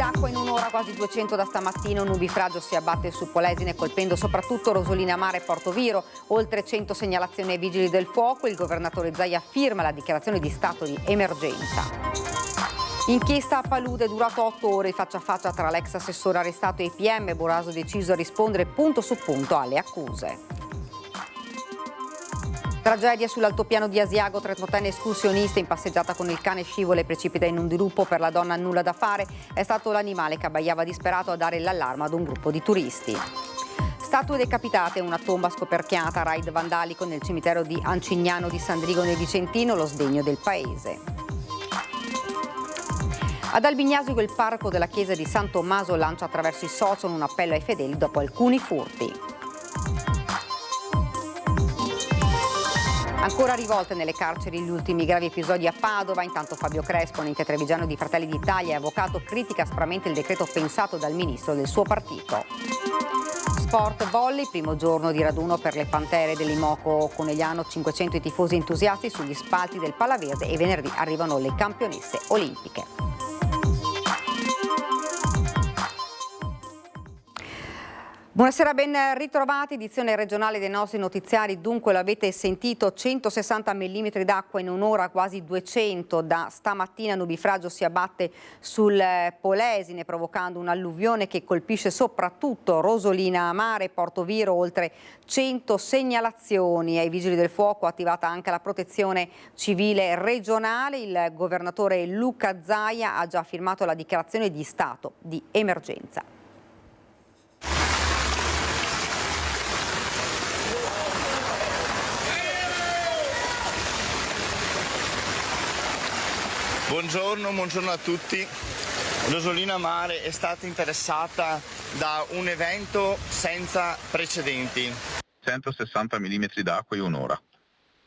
d'acqua in un'ora, quasi 200 da stamattina. Un nubifragio si abbatte su Polesine colpendo soprattutto Rosolina Mare e Portoviro. Oltre 100 segnalazioni ai vigili del fuoco. Il governatore Zaia firma la dichiarazione di stato di emergenza. Inchiesta a Palude è durato 8 ore, faccia a faccia tra l'ex assessore arrestato e i PM. Boraso deciso a rispondere punto su punto alle accuse. Tragedia sull'altopiano di Asiago, 38enne escursionista in passeggiata con il cane scivola e precipita in un dirupo. Per la donna nulla da fare, è stato l'animale che abbaiava disperato a dare l'allarme ad un gruppo di turisti. Statue decapitate, una tomba scoperchiata, raid vandalico nel cimitero di Ancignano di Sandrigo nel Vicentino, lo sdegno del paese. Ad Albignasico il parroco della chiesa di San Tommaso lancia attraverso i social un appello ai fedeli dopo alcuni furti. Ancora rivolte nelle carceri gli ultimi gravi episodi a Padova. Intanto Fabio Crespo, ente trevigiano di Fratelli d'Italia e avvocato, critica aspramente il decreto pensato dal ministro del suo partito. Sport volley, primo giorno di raduno per le Pantere dell'Imoco Conegliano, 500 i tifosi entusiasti sugli spalti del Palaverde e venerdì arrivano le campionesse olimpiche. Buonasera, ben ritrovati, edizione regionale dei nostri notiziari. Dunque l'avete sentito, 160 mm d'acqua in un'ora, quasi 200 da stamattina. Nubifragio si abbatte sul Polesine provocando un'alluvione che colpisce soprattutto Rosolina Mare e Portoviro. Oltre 100 segnalazioni ai vigili del fuoco, attivata anche la protezione civile regionale. Il governatore Luca Zaia ha già firmato la dichiarazione di stato di emergenza. Buongiorno a tutti. Rosolina Mare è stata interessata da un evento senza precedenti. 160 mm d'acqua in un'ora.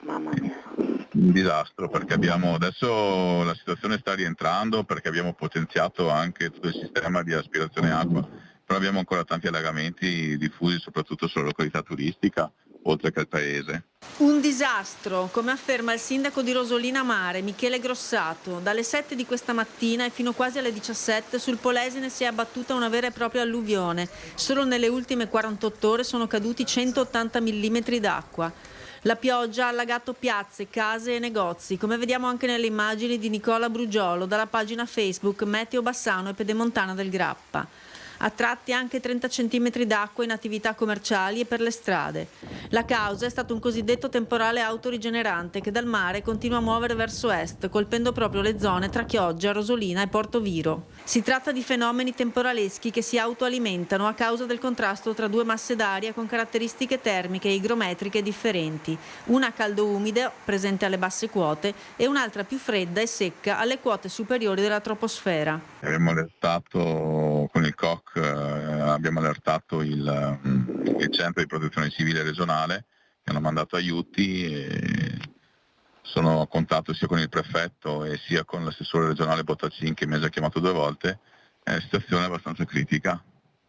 Mamma mia. Un disastro, perché adesso la situazione sta rientrando, perché abbiamo potenziato anche tutto il sistema di aspirazione acqua, però abbiamo ancora tanti allagamenti diffusi soprattutto sulla località turistica, oltre che al paese. Un disastro, come afferma il sindaco di Rosolina Mare, Michele Grossato. Dalle 7 di questa mattina e fino quasi alle 17 sul Polesine si è abbattuta una vera e propria alluvione. Solo nelle ultime 48 ore sono caduti 180 mm d'acqua. La pioggia ha allagato piazze, case e negozi, come vediamo anche nelle immagini di Nicola Brugiolo dalla pagina Facebook Meteo Bassano e Pedemontana del Grappa. A tratti anche 30 cm d'acqua in attività commerciali e per le strade. La causa è stato un cosiddetto temporale autorigenerante che dal mare continua a muovere verso est, colpendo proprio le zone tra Chioggia, Rosolina e Portoviro. Si tratta di fenomeni temporaleschi che si autoalimentano a causa del contrasto tra due masse d'aria con caratteristiche termiche e igrometriche differenti. Una caldo-umida, presente alle basse quote, e un'altra più fredda e secca alle quote superiori della troposfera. Abbiamo allertato con il COC, abbiamo allertato il centro di protezione civile regionale, che hanno mandato aiuti e sono a contatto sia con il prefetto e sia con l'assessore regionale Bottacin, che mi ha già chiamato 2 volte. È una situazione abbastanza critica.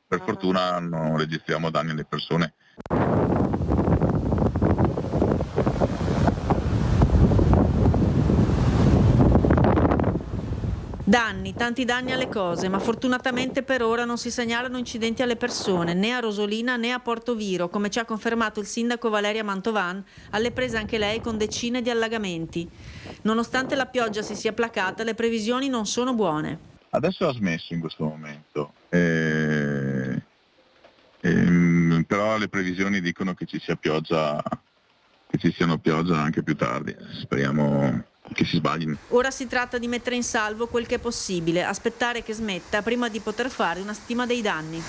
Per fortuna non registriamo danni alle persone. Danni, tanti danni alle cose, ma fortunatamente per ora non si segnalano incidenti alle persone, né a Rosolina né a Portoviro, come ci ha confermato il sindaco Valeria Mantovan, alle prese anche lei con decine di allagamenti. Nonostante la pioggia si sia placata, le previsioni non sono buone. Adesso ha smesso in questo momento, però le previsioni dicono che ci sia pioggia, che ci siano pioggia anche più tardi. Speriamo che si sbaglino. Ora si tratta di mettere in salvo quel che è possibile, aspettare che smetta prima di poter fare una stima dei danni.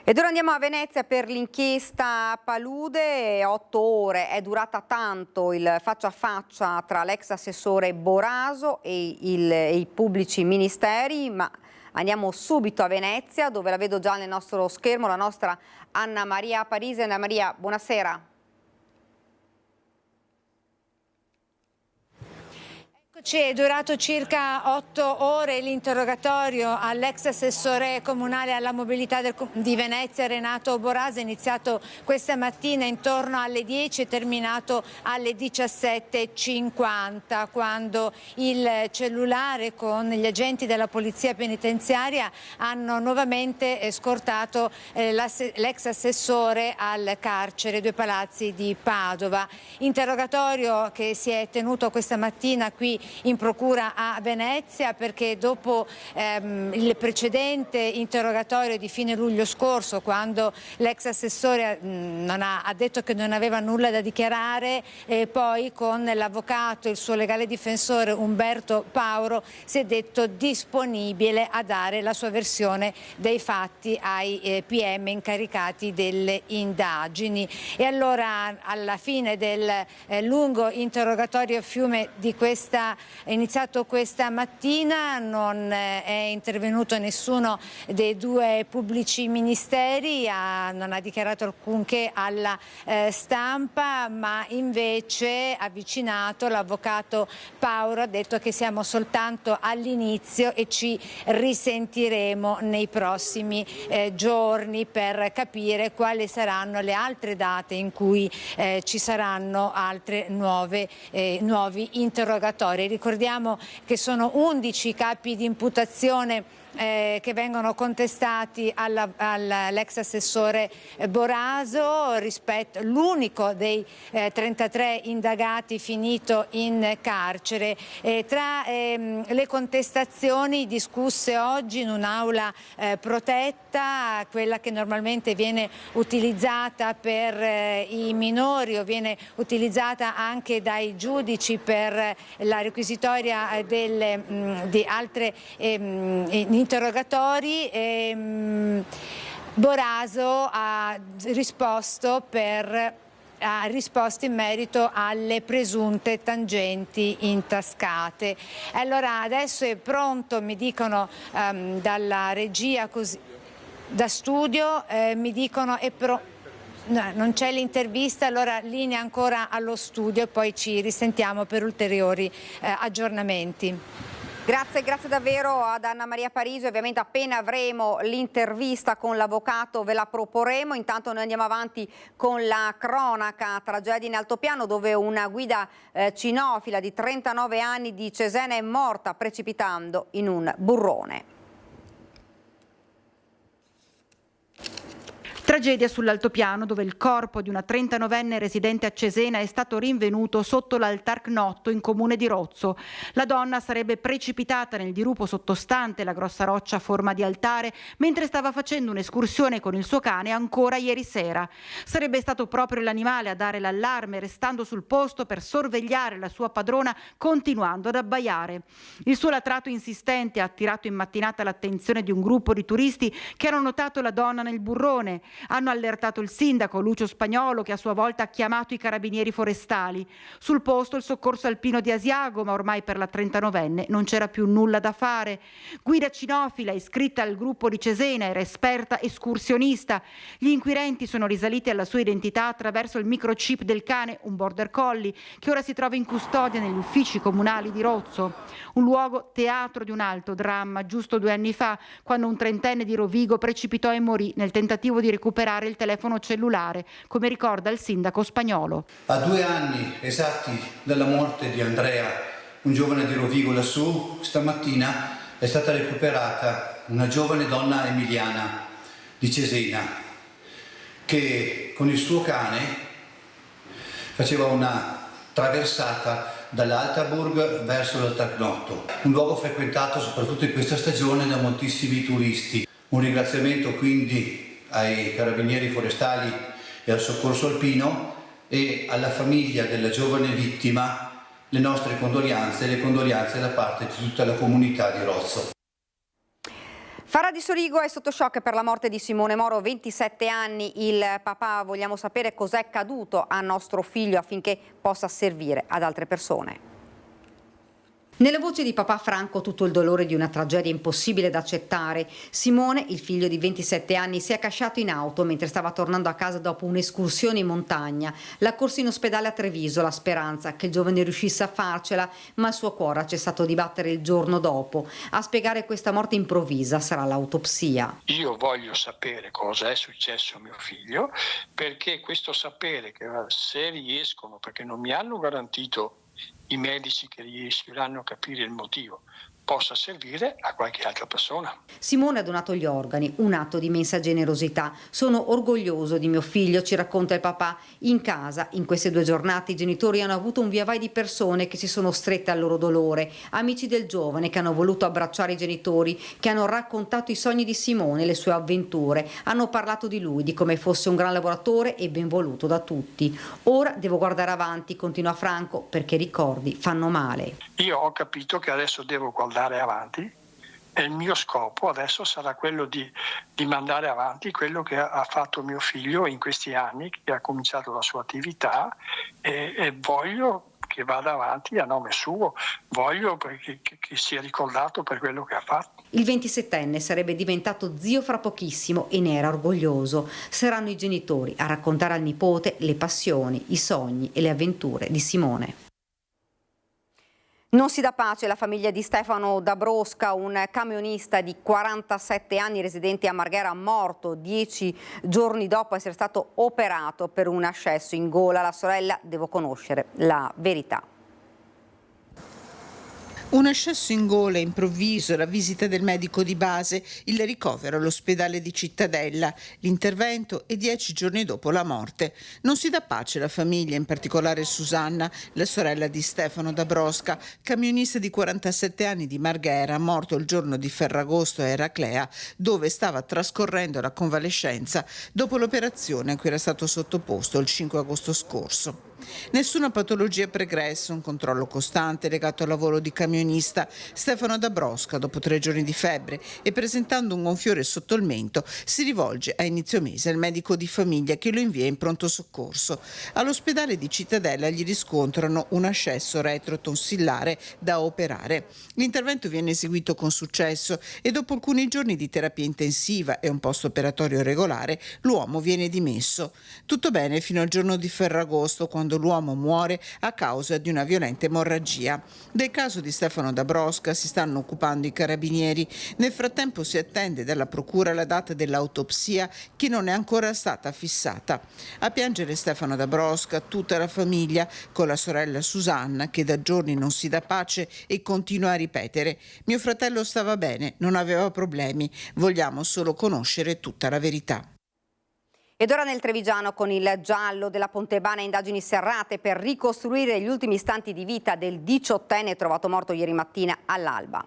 Ed ora andiamo a Venezia per l'inchiesta Palude. 8 ore, è durata tanto il faccia a faccia tra l'ex assessore Boraso e i pubblici ministeri, ma andiamo subito a Venezia, dove la vedo già nel nostro schermo, la nostra Anna Maria Parisi. Anna Maria, buonasera. È durato circa 8 ore l'interrogatorio all'ex assessore comunale alla mobilità di Venezia Renato Boraso, iniziato questa mattina intorno alle 10 e terminato alle 17:50, quando il cellulare con gli agenti della polizia penitenziaria hanno nuovamente scortato l'ex assessore al carcere Due Palazzi di Padova. Interrogatorio che si è tenuto questa mattina qui in procura a Venezia, perché dopo il precedente interrogatorio di fine luglio scorso, quando l'ex assessore ha detto che non aveva nulla da dichiarare, poi con l'avvocato, il suo legale difensore Umberto Pauro, si è detto disponibile a dare la sua versione dei fatti ai PM incaricati delle indagini. E allora, alla fine del lungo interrogatorio fiume di iniziato questa mattina, non è intervenuto nessuno dei due pubblici ministeri, non ha dichiarato alcunché alla stampa, ma invece avvicinato l'avvocato Pauro ha detto che siamo soltanto all'inizio e ci risentiremo nei prossimi giorni per capire quali saranno le altre date in cui ci saranno altre nuovi interrogatori. Ricordiamo che sono 11 capi di imputazione che vengono contestati all'ex assessore Boraso, l'unico dei 33 indagati finito in carcere. Tra le contestazioni discusse oggi in un'aula protetta, quella che normalmente viene utilizzata per i minori o viene utilizzata anche dai giudici per la requisitoria di altre interrogatori, Boraso ha risposto in merito alle presunte tangenti intascate. Allora adesso è pronto, mi dicono dalla regia, da studio, mi dicono no, non c'è l'intervista, allora linea ancora allo studio e poi ci risentiamo per ulteriori aggiornamenti. Grazie davvero ad Anna Maria Parisi. Ovviamente appena avremo l'intervista con l'avvocato ve la proporremo. Intanto noi andiamo avanti con la cronaca. Tragedia in altopiano, dove una guida cinofila di 39 anni di Cesena è morta precipitando in un burrone. Tragedia sull'altopiano, dove il corpo di una 39enne residente a Cesena è stato rinvenuto sotto l'altar Cnotto in comune di Rozzo. La donna sarebbe precipitata nel dirupo sottostante la grossa roccia a forma di altare mentre stava facendo un'escursione con il suo cane ancora ieri sera. Sarebbe stato proprio l'animale a dare l'allarme, restando sul posto per sorvegliare la sua padrona, continuando ad abbaiare. Il suo latrato insistente ha attirato in mattinata l'attenzione di un gruppo di turisti che hanno notato la donna nel burrone. Hanno allertato il sindaco Lucio Spagnolo, che a sua volta ha chiamato i carabinieri forestali. Sul posto il soccorso alpino di Asiago, ma ormai per la 39enne non c'era più nulla da fare. Guida cinofila iscritta al gruppo di Cesena, era esperta escursionista. Gli inquirenti sono risaliti alla sua identità attraverso il microchip del cane, un border collie, che ora si trova in custodia negli uffici comunali di Rozzo. Un luogo teatro di un alto dramma, giusto 2 anni fa, quando un 30enne di Rovigo precipitò e morì nel tentativo di recuperare il telefono cellulare, come ricorda il sindaco Spagnolo. A 2 anni esatti dalla morte di Andrea, un giovane di Rovigo lassù, stamattina è stata recuperata una giovane donna emiliana di Cesena che con il suo cane faceva una traversata dall'Altaburg verso l'Altar Cnotto, un luogo frequentato soprattutto in questa stagione da moltissimi turisti. Un ringraziamento quindi ai carabinieri forestali e al soccorso alpino e alla famiglia della giovane vittima le nostre condoglianze e le condoglianze da parte di tutta la comunità di Rozzo. Fara di Sorigo è sotto shock per la morte di Simone Moro, 27 anni il papà. Vogliamo sapere cos'è accaduto a nostro figlio affinché possa servire ad altre persone. Nelle voci di papà Franco tutto il dolore di una tragedia impossibile da accettare. Simone, il figlio di 27 anni, si è accasciato in auto mentre stava tornando a casa dopo un'escursione in montagna. L'ha corso in ospedale a Treviso, la speranza che il giovane riuscisse a farcela, ma il suo cuore ha cessato di battere il giorno dopo. A spiegare questa morte improvvisa sarà l'autopsia. Io voglio sapere cosa è successo a mio figlio, perché questo sapere, che se riescono, perché non mi hanno garantito i medici che riusciranno a capire il motivo, possa servire a qualche altra persona. Simone ha donato gli organi, un atto di immensa generosità. Sono orgoglioso di mio figlio, ci racconta il papà. In casa, in queste 2 giornate, i genitori hanno avuto un via vai di persone che si sono strette al loro dolore, amici del giovane che hanno voluto abbracciare i genitori, che hanno raccontato i sogni di Simone, le sue avventure, hanno parlato di lui, di come fosse un gran lavoratore e ben voluto da tutti. Ora devo guardare avanti, continua Franco, perché i ricordi fanno male. Io ho capito che adesso devo guardare avanti e il mio scopo adesso sarà quello di mandare avanti quello che ha fatto mio figlio in questi anni, che ha cominciato la sua attività e voglio che vada avanti a nome suo, voglio che sia ricordato per quello che ha fatto. Il 27enne sarebbe diventato zio fra pochissimo e ne era orgoglioso. Saranno i genitori a raccontare al nipote le passioni, i sogni e le avventure di Simone. Non si dà pace la famiglia di Stefano Dabrosca, un camionista di 47 anni residente a Marghera, morto 10 giorni dopo essere stato operato per un ascesso in gola. La sorella deve conoscere la verità. Un ascesso in gola improvviso, la visita del medico di base, il ricovero all'ospedale di Cittadella, l'intervento e 10 giorni dopo la morte. Non si dà pace la famiglia, in particolare Susanna, la sorella di Stefano Dabrosca, camionista di 47 anni di Marghera, morto il giorno di Ferragosto a Eraclea, dove stava trascorrendo la convalescenza dopo l'operazione a cui era stato sottoposto il 5 agosto scorso. Nessuna patologia pregressa, un controllo costante legato al lavoro di camionista. Stefano Dabrosca, dopo 3 giorni di febbre e presentando un gonfiore sotto il mento, si rivolge a inizio mese al medico di famiglia che lo invia in pronto soccorso. All'ospedale di Cittadella gli riscontrano un ascesso retrotonsillare da operare. L'intervento viene eseguito con successo e dopo alcuni giorni di terapia intensiva e un post-operatorio regolare, l'uomo viene dimesso. Tutto bene fino al giorno di Ferragosto, quando l'uomo muore a causa di una violenta emorragia. Del caso di Stefano Dabrosca si stanno occupando i carabinieri. Nel frattempo si attende dalla procura la data dell'autopsia che non è ancora stata fissata. A piangere Stefano Dabrosca tutta la famiglia, con la sorella Susanna che da giorni non si dà pace e continua a ripetere: mio fratello stava bene, non aveva problemi, vogliamo solo conoscere tutta la verità. Ed ora nel Trevigiano con il giallo della Pontebana, indagini serrate per ricostruire gli ultimi istanti di vita del 18enne trovato morto ieri mattina all'alba.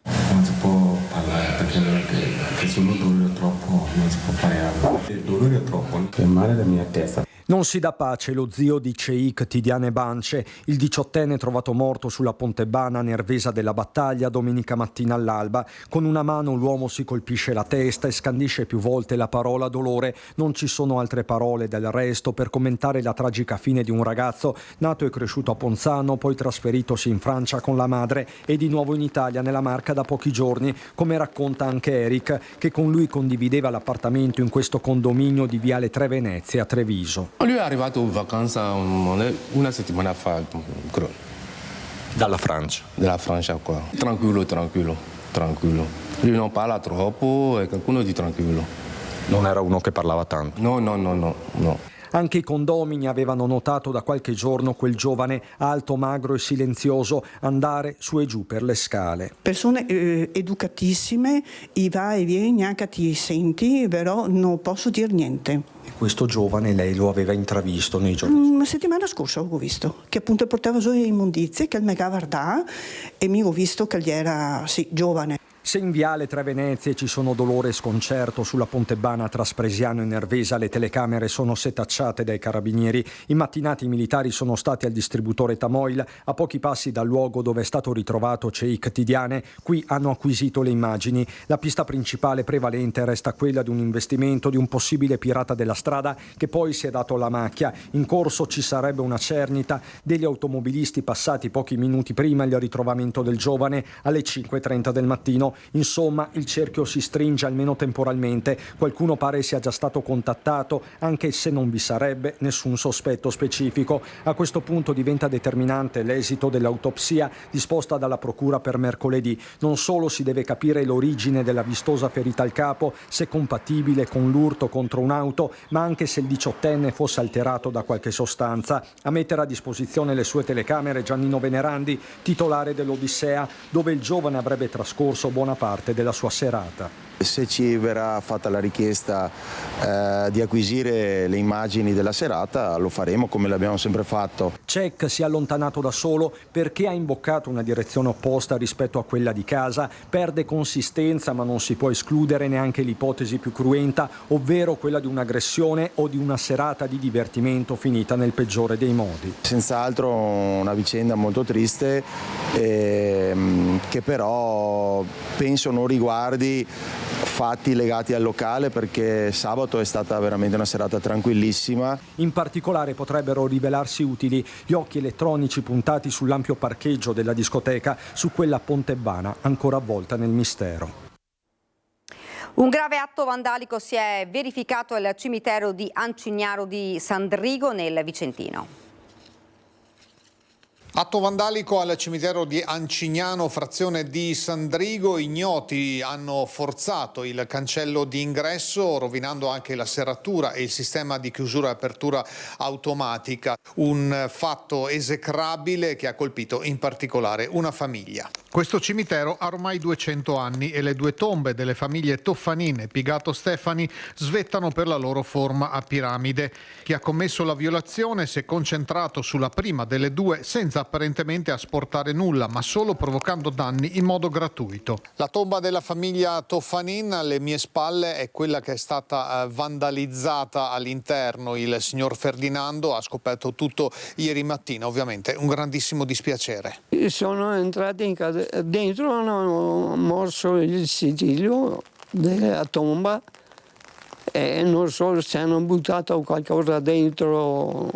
Non si può parlare perché se uno dolore troppo non si può fare. Il dolore è troppo, è male la mia testa. Non si dà pace lo zio di Ceik Tidiane Bance, il 18enne trovato morto sulla Pontebana Nervesa della Battaglia domenica mattina all'alba. Con una mano l'uomo si colpisce la testa e scandisce più volte la parola dolore. Non ci sono altre parole del resto per commentare la tragica fine di un ragazzo nato e cresciuto a Ponzano, poi trasferitosi in Francia con la madre e di nuovo in Italia nella Marca da pochi giorni, come racconta anche Eric, che con lui condivideva l'appartamento in questo condominio di Viale Tre Venezie a Treviso. Lui è arrivato in vacanza una settimana fa, Dalla Francia? Dalla Francia qua. Tranquillo. Lui non parla troppo e qualcuno di tranquillo. Non era uno che parlava tanto? No. Anche i condomini avevano notato da qualche giorno quel giovane alto, magro e silenzioso andare su e giù per le scale. Persone educatissime, i va e vieni, anche ti senti, però non posso dire niente. E questo giovane lei lo aveva intravisto nei giorni? La settimana scorsa ho visto che appunto portava giù le immondizie, che mi guardava e mi ho visto che gli era giovane. Se in viale Tre Venezie ci sono dolore e sconcerto sulla Pontebana tra Spresiano e Nervesa, le telecamere sono setacciate dai carabinieri. I mattinati militari sono stati al distributore Tamoil, a pochi passi dal luogo dove è stato ritrovato Cheikh Tidiane. Qui hanno acquisito le immagini. La pista principale prevalente resta quella di un investimento di un possibile pirata della strada che poi si è dato alla macchia. In corso ci sarebbe una cernita degli automobilisti passati pochi minuti prima il ritrovamento del giovane alle 5:30 del mattino. Insomma, il cerchio si stringe almeno temporalmente. Qualcuno pare sia già stato contattato, anche se non vi sarebbe nessun sospetto specifico. A questo punto diventa determinante l'esito dell'autopsia disposta dalla procura per mercoledì. Non solo si deve capire l'origine della vistosa ferita al capo, se compatibile con l'urto contro un'auto, ma anche se il 18enne fosse alterato da qualche sostanza. A mettere a disposizione le sue telecamere Giannino Venerandi, titolare dell'Odissea, dove il giovane avrebbe trascorso buona parte della sua serata. Se ci verrà fatta la richiesta di acquisire le immagini della serata, lo faremo come l'abbiamo sempre fatto. Cheikh si è allontanato da solo perché ha imboccato una direzione opposta rispetto a quella di casa, perde consistenza, ma non si può escludere neanche l'ipotesi più cruenta, ovvero quella di un'aggressione o di una serata di divertimento finita nel peggiore dei modi. Senz'altro una vicenda molto triste che però penso non riguardi fatti legati al locale, perché sabato è stata veramente una serata tranquillissima. In particolare potrebbero rivelarsi utili gli occhi elettronici puntati sull'ampio parcheggio della discoteca, su quella Pontebana ancora avvolta nel mistero. Un grave atto vandalico si è verificato al cimitero di Ancignaro di Sandrigo nel Vicentino. Atto vandalico al cimitero di Ancignano, frazione di Sandrigo. Ignoti hanno forzato il cancello di ingresso, rovinando anche la serratura e il sistema di chiusura e apertura automatica. Un fatto esecrabile che ha colpito in particolare una famiglia. Questo cimitero ha ormai 200 anni e le due tombe delle famiglie Toffanin e Pigato Stefani svettano per la loro forma a piramide. Chi ha commesso la violazione si è concentrato sulla prima delle due senza apparentemente asportare nulla, ma solo provocando danni in modo gratuito. La tomba della famiglia Toffanin alle mie spalle è quella che è stata vandalizzata all'interno. Il signor Ferdinando ha scoperto tutto ieri mattina, ovviamente un grandissimo dispiacere. Sono entrati in casa dentro, hanno morso il sigillo della tomba e non so se hanno buttato qualcosa dentro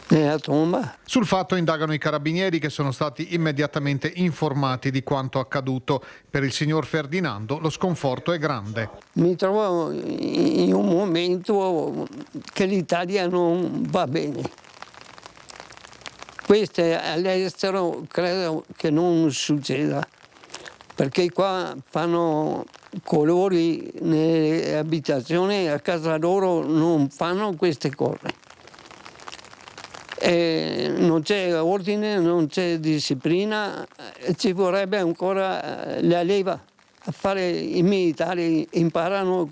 nella tomba. Sul fatto indagano i carabinieri, che sono stati immediatamente informati di quanto accaduto. Per il signor Ferdinando lo sconforto è grande. Mi trovo in un momento che l'Italia non va bene. Questo all'estero credo che non succeda, perché qua fanno colori nelle abitazioni, a casa loro non fanno queste cose. E non c'è ordine, non c'è disciplina, ci vorrebbe ancora la leva a fare. I militari imparano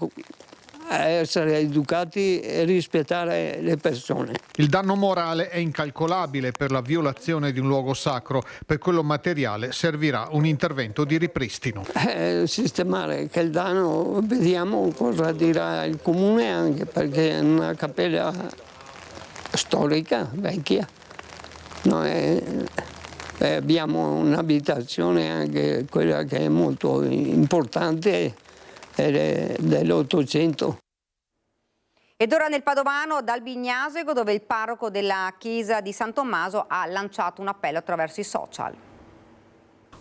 a essere educati e rispettare le persone. Il danno morale è incalcolabile per la violazione di un luogo sacro. Per quello materiale servirà un intervento di ripristino. Sistemare che il danno, vediamo cosa dirà il comune, anche perché è una cappella storica, vecchia. Noi abbiamo un'abitazione, anche quella che è molto importante, è dell'800. Ed ora nel Padovano, ad Albignasego, dove il parroco della chiesa di San Tommaso ha lanciato un appello attraverso i social.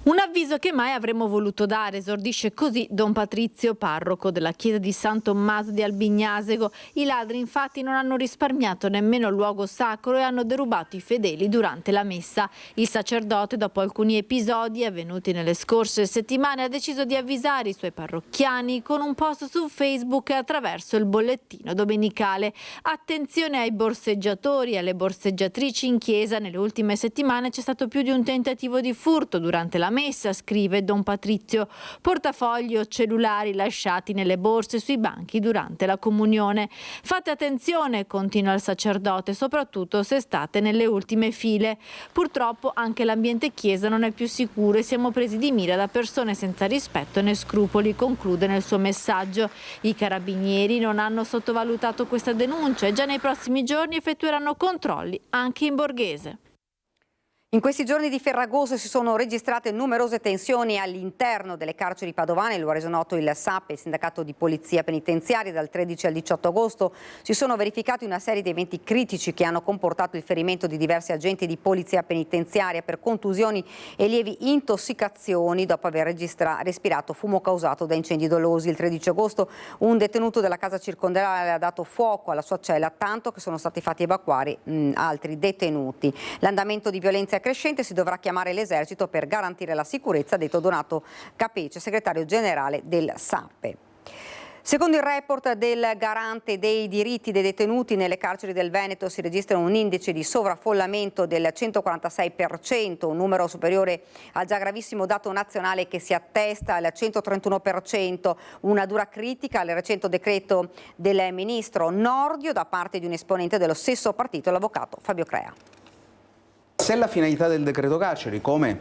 Un avviso che mai avremmo voluto dare, esordisce così Don Patrizio, parroco della chiesa di San Tommaso di Albignasego. I ladri infatti non hanno risparmiato nemmeno il luogo sacro e hanno derubato i fedeli durante la messa. Il sacerdote, dopo alcuni episodi avvenuti nelle scorse settimane, ha deciso di avvisare i suoi parrocchiani con un post su Facebook e attraverso il bollettino domenicale. Attenzione ai borseggiatori e alle borseggiatrici in chiesa. Nelle ultime settimane c'è stato più di un tentativo di furto durante la scommessa, scrive Don Patrizio. Portafogli o cellulari lasciati nelle borse sui banchi durante la comunione. Fate attenzione, continua il sacerdote, soprattutto se state nelle ultime file. Purtroppo anche l'ambiente chiesa non è più sicuro e siamo presi di mira da persone senza rispetto né scrupoli, conclude nel suo messaggio. I carabinieri non hanno sottovalutato questa denuncia e già nei prossimi giorni effettueranno controlli anche in Borghese. In questi giorni di Ferragosto si sono registrate numerose tensioni all'interno delle carceri padovane, lo ha reso noto il SAP, il sindacato di polizia penitenziaria. Dal 13 al 18 agosto si sono verificati una serie di eventi critici che hanno comportato il ferimento di diversi agenti di polizia penitenziaria per contusioni e lievi intossicazioni dopo aver respirato fumo causato da incendi dolosi. Il 13 agosto un detenuto della casa circondariale ha dato fuoco alla sua cella, tanto che sono stati fatti evacuare altri detenuti. L'andamento di violenza crescente, si dovrà chiamare l'esercito per garantire la sicurezza, ha detto Donato Capece, segretario generale del SAPE. Secondo il report del garante dei diritti dei detenuti, nelle carceri del Veneto si registra un indice di sovraffollamento del 146%, un numero superiore al già gravissimo dato nazionale che si attesta al 131%, una dura critica al recente decreto del ministro Nordio da parte di un esponente dello stesso partito, l'avvocato Fabio Crea. Se la finalità del decreto carceri, come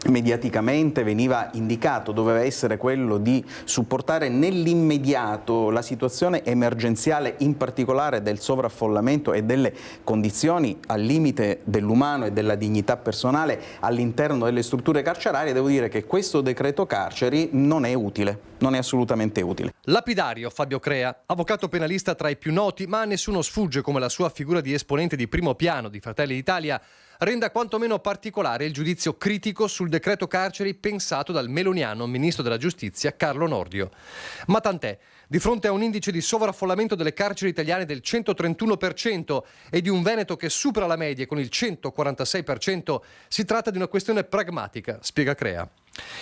mediaticamente veniva indicato, doveva essere quello di supportare nell'immediato la situazione emergenziale, in particolare del sovraffollamento e delle condizioni al limite dell'umano e della dignità personale all'interno delle strutture carcerarie, devo dire che questo decreto carceri non è utile, non è assolutamente utile. Lapidario Fabio Crea, avvocato penalista tra i più noti, ma a nessuno sfugge come la sua figura di esponente di primo piano di Fratelli d'Italia renda quantomeno particolare il giudizio critico sul decreto carceri pensato dal meloniano ministro della giustizia Carlo Nordio. Ma tant'è, di fronte a un indice di sovraffollamento delle carceri italiane del 131% e di un Veneto che supera la media con il 146%, si tratta di una questione pragmatica, spiega Crea.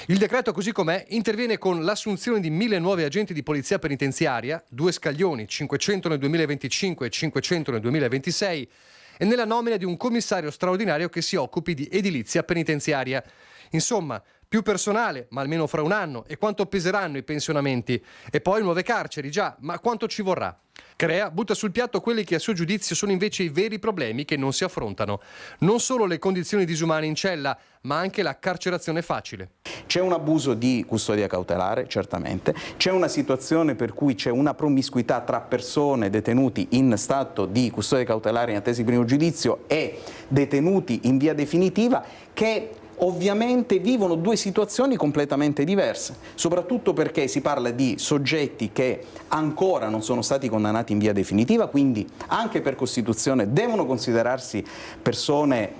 Il decreto così com'è interviene con l'assunzione di 1.000 nuovi agenti di polizia penitenziaria, 2 scaglioni, 500 nel 2025 e 500 nel 2026, e nella nomina di un commissario straordinario che si occupi di edilizia penitenziaria. Insomma, più personale, ma almeno fra un anno, e quanto peseranno i pensionamenti? E poi nuove carceri, già, ma quanto ci vorrà? Crea butta sul piatto quelli che a suo giudizio sono invece i veri problemi che non si affrontano. Non solo le condizioni disumane in cella, ma anche la carcerazione facile. C'è un abuso di custodia cautelare, certamente, c'è una situazione per cui c'è una promiscuità tra persone detenuti in stato di custodia cautelare in attesa di primo giudizio e detenuti in via definitiva che ovviamente vivono due situazioni completamente diverse, soprattutto perché si parla di soggetti che ancora non sono stati condannati in via definitiva, quindi anche per Costituzione devono considerarsi persone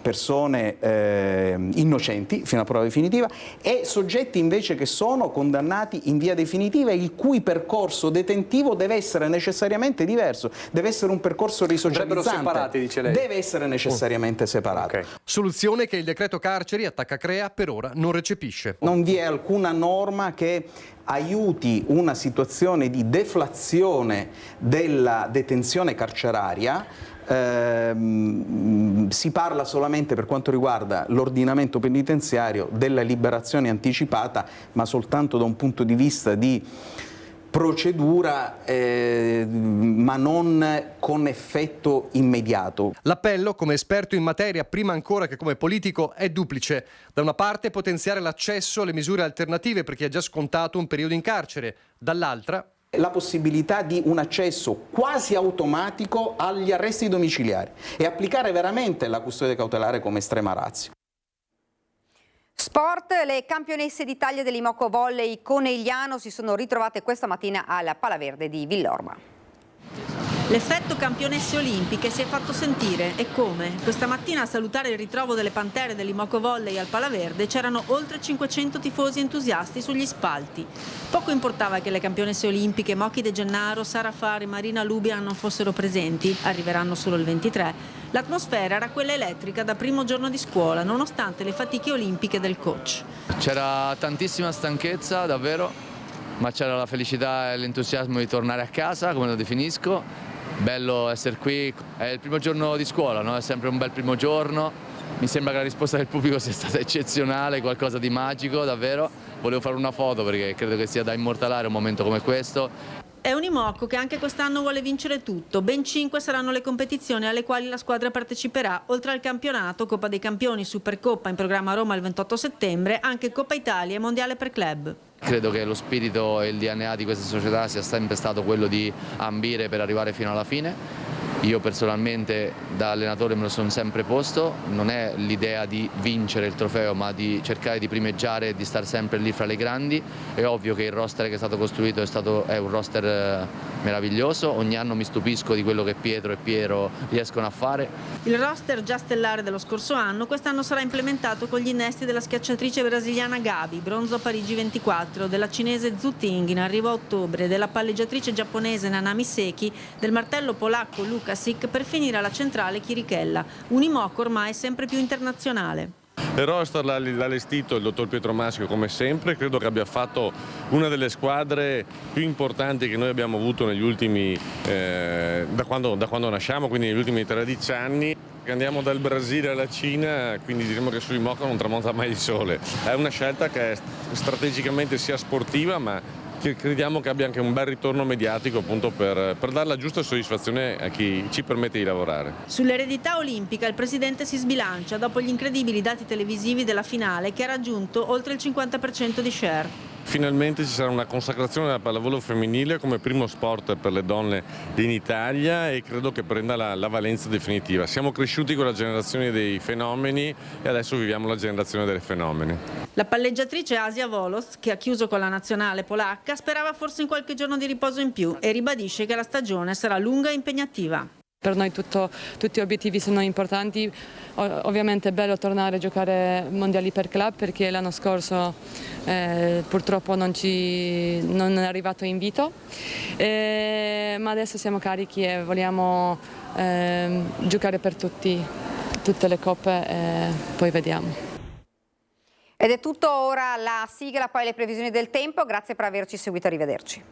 innocenti fino a prova definitiva, e soggetti invece che sono condannati in via definitiva e il cui percorso detentivo deve essere necessariamente diverso, deve essere un percorso risocializzante, separati, dice lei. Deve essere necessariamente separato. Okay. Soluzione che il decreto carceri attacca Crea per ora non recepisce. Non vi è alcuna norma che aiuti una situazione di deflazione della detenzione carceraria. Si parla solamente, per quanto riguarda l'ordinamento penitenziario, della liberazione anticipata, ma soltanto da un punto di vista di procedura, ma non con effetto immediato. L'appello, come esperto in materia, prima ancora che come politico, è duplice. Da una parte potenziare l'accesso alle misure alternative per chi ha già scontato un periodo in carcere, dall'altra la possibilità di un accesso quasi automatico agli arresti domiciliari e applicare veramente la custodia cautelare come estrema ratio. Sport, le campionesse d'Italia dell'Imoco Volley Conegliano si sono ritrovate questa mattina al Palaverde di Villorba. L'effetto campionesse olimpiche si è fatto sentire, e come? Questa mattina a salutare il ritrovo delle Pantere dell'Imoco Volley al Palaverde c'erano oltre 500 tifosi entusiasti sugli spalti. Poco importava che le campionesse olimpiche Mochi De Gennaro, Sara Fari e Marina Lubian non fossero presenti, arriveranno solo il 23. L'atmosfera era quella elettrica da primo giorno di scuola, nonostante le fatiche olimpiche del coach. C'era tantissima stanchezza, davvero, ma c'era la felicità e l'entusiasmo di tornare a casa, come lo definisco. Bello essere qui, è il primo giorno di scuola, no? È sempre un bel primo giorno, Mi sembra che la risposta del pubblico sia stata eccezionale, qualcosa di magico, davvero. Volevo fare una foto perché credo che sia da immortalare un momento come questo. È Unimog che anche quest'anno vuole vincere tutto. Ben 5 saranno le competizioni alle quali la squadra parteciperà. Oltre al campionato, Coppa dei Campioni, Supercoppa in programma a Roma il 28 settembre, anche Coppa Italia e Mondiale per club. Credo che lo spirito e il DNA di questa società sia sempre stato quello di ambire per arrivare fino alla fine. Io personalmente da allenatore me lo sono sempre posto, non è l'idea di vincere il trofeo ma di cercare di primeggiare e di stare sempre lì fra le grandi. È ovvio che il roster che è stato costruito è un roster meraviglioso, ogni anno mi stupisco di quello che Pietro e Piero riescono a fare. Il roster già stellare dello scorso anno quest'anno sarà implementato con gli innesti della schiacciatrice brasiliana Gabi, bronzo a Parigi 24, della cinese Zhu Ting in arrivo a ottobre, della palleggiatrice giapponese Nanami Seki, del martello polacco Luka Sik per finire alla centrale Chirichella. Unimog ormai sempre più internazionale. Il roster l'ha allestito il dottor Pietro Maschio come sempre, credo che abbia fatto una delle squadre più importanti che noi abbiamo avuto negli ultimi, da quando nasciamo, quindi negli ultimi 13 anni. Andiamo dal Brasile alla Cina, quindi diremo che su Imoca non tramonta mai il sole. È una scelta che è strategicamente sia sportiva ma che crediamo che abbia anche un bel ritorno mediatico appunto per dare la giusta soddisfazione a chi ci permette di lavorare. Sull'eredità olimpica il presidente si sbilancia dopo gli incredibili dati televisivi della finale che ha raggiunto oltre il 50% di share. Finalmente ci sarà una consacrazione della pallavolo femminile come primo sport per le donne in Italia e credo che prenda la valenza definitiva. Siamo cresciuti con la generazione dei fenomeni e adesso viviamo la generazione dei fenomeni. La palleggiatrice Asia Volos, che ha chiuso con la nazionale polacca, sperava forse in qualche giorno di riposo in più e ribadisce che la stagione sarà lunga e impegnativa. Per noi tutti gli obiettivi sono importanti, ovviamente è bello tornare a giocare mondiali per club perché l'anno scorso purtroppo non è arrivato invito, ma adesso siamo carichi e vogliamo giocare per tutte le coppe e poi vediamo. Ed è tutto, ora la sigla, poi le previsioni del tempo. Grazie per averci seguito, arrivederci.